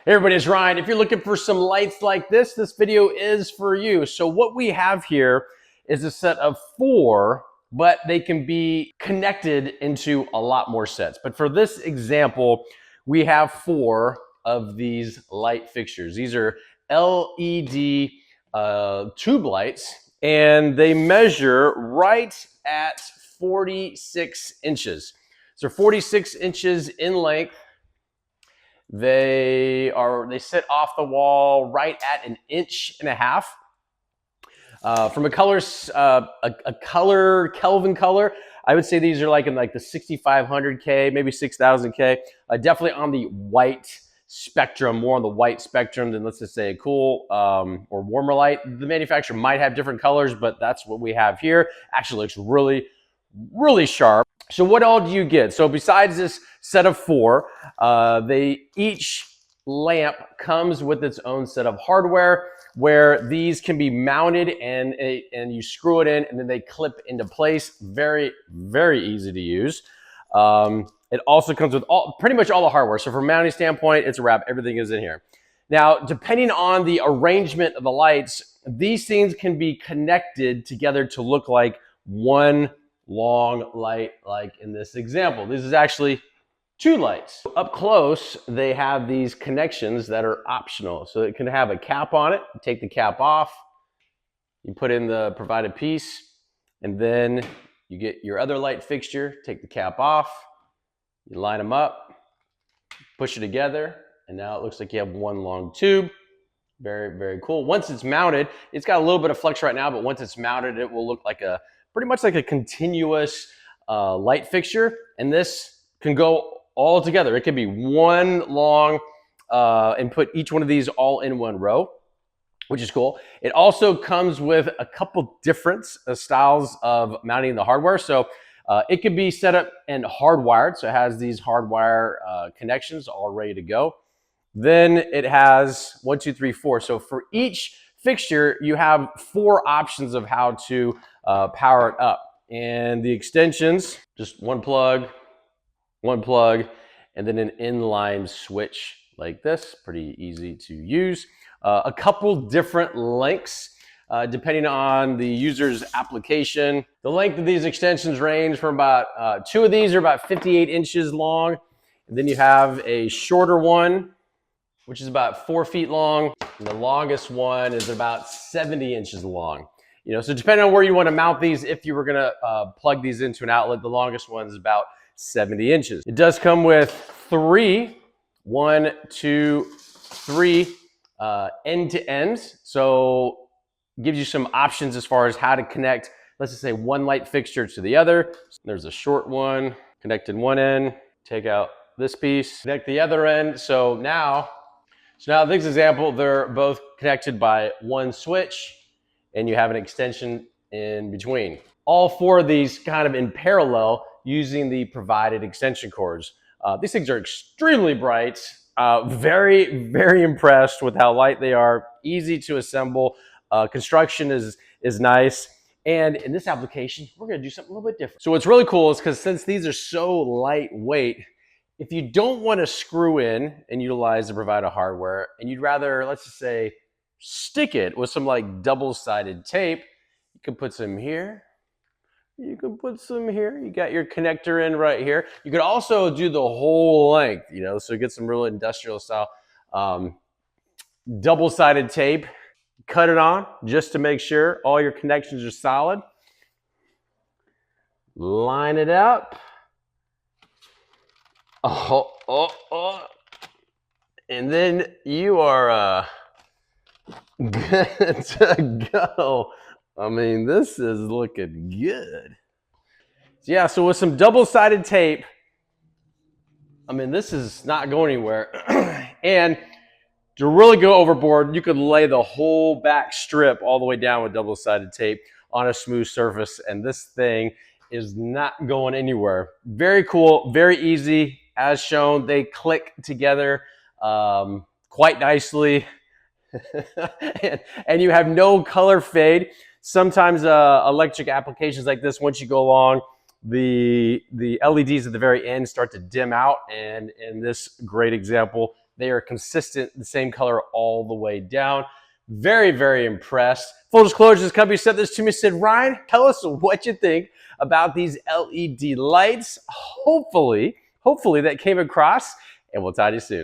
Hey everybody, it's Ryan. If you're looking for some lights like this video is for you. So what we have here is a set of 4, but they can be connected into a lot more sets. But for this example, we have 4 of these light fixtures. These are LED tube lights, and they measure right at 46 inches. So 46 inches in length. They sit off the wall right at 1.5 inches. From a color Kelvin color, I would say these are like in like the 6,500K, maybe 6,000K. Definitely on the white spectrum, more on the white spectrum than, let's just say, a cool or warmer light. The manufacturer might have different colors, but that's what we have here. Actually looks really, really sharp. So what all do you get? So besides this set of 4, each lamp comes with its own set of hardware where these can be mounted and you screw it in and then they clip into place. Very, very easy to use. It also comes with pretty much all the hardware. So from a mounting standpoint, it's a wrap. Everything is in here. Now, depending on the arrangement of the lights, these things can be connected together to look like one long light, like in this example. This is actually 2 lights. Up close, they have these connections that are optional. So it can have a cap on it. You take the cap off, you put in the provided piece, and then you get your other light fixture, take the cap off, you line them up, push it together, and now it looks like you have one long tube. Very, very cool. Once it's mounted, it's got a little bit of flex right now, but once it's mounted, it will look like pretty much like a continuous light fixture. And this can go all together. It can be one long and put each one of these all in one row, which is cool. It also comes with a couple different styles of mounting the hardware. So it can be set up and hardwired. So it has these hardwire connections all ready to go. Then it has 1, 2, 3, 4. So for each fixture, you have 4 options of how to power it up. And the extensions, just one plug, and then an inline switch like this. Pretty easy to use. A couple different lengths depending on the user's application. The length of these extensions range from about, 2 of these are about 58 inches long. And then you have a shorter one, which is about 4 feet long. And the longest one is about 70 inches long. You know, so depending on where you want to mount these, if you were gonna plug these into an outlet, the longest one is about 70 inches. It does come with 3, 1, 2, 3 end to end. So gives you some options as far as how to connect, let's just say, one light fixture to the other. So there's a short one, connected one end, take out this piece, connect the other end. So now this example, they're both connected by one switch, and you have an extension in between. All 4 of these kind of in parallel using the provided extension cords. These things are extremely bright. Very, very impressed with how light they are. Easy to assemble. Construction is nice. And in this application, we're gonna do something a little bit different. So what's really cool is because since these are so lightweight, if you don't want to screw in and utilize the provided hardware, and you'd rather, let's just say, stick it with some like double-sided tape, you can put some here. You can put some here. You got your connector in right here. You could also do the whole length, you know, so get some real industrial style double-sided tape. Cut it on just to make sure all your connections are solid. Line it up. And then you are good to go. I mean, this is looking good. Yeah, so with some double-sided tape, I mean, this is not going anywhere. And to really go overboard, you could lay the whole back strip all the way down with double-sided tape on a smooth surface, and this thing is not going anywhere. Very cool, very easy. As shown, they click together quite nicely. and you have no color fade. Sometimes electric applications like this, once you go along, the LEDs at the very end start to dim out, and in this great example, They are consistent, the same color all the way down. Very, very impressed. Full disclosure, this company sent this to me, said, Ryan, tell us what you think about these LED lights. Hopefully that came across, and we'll talk to you soon.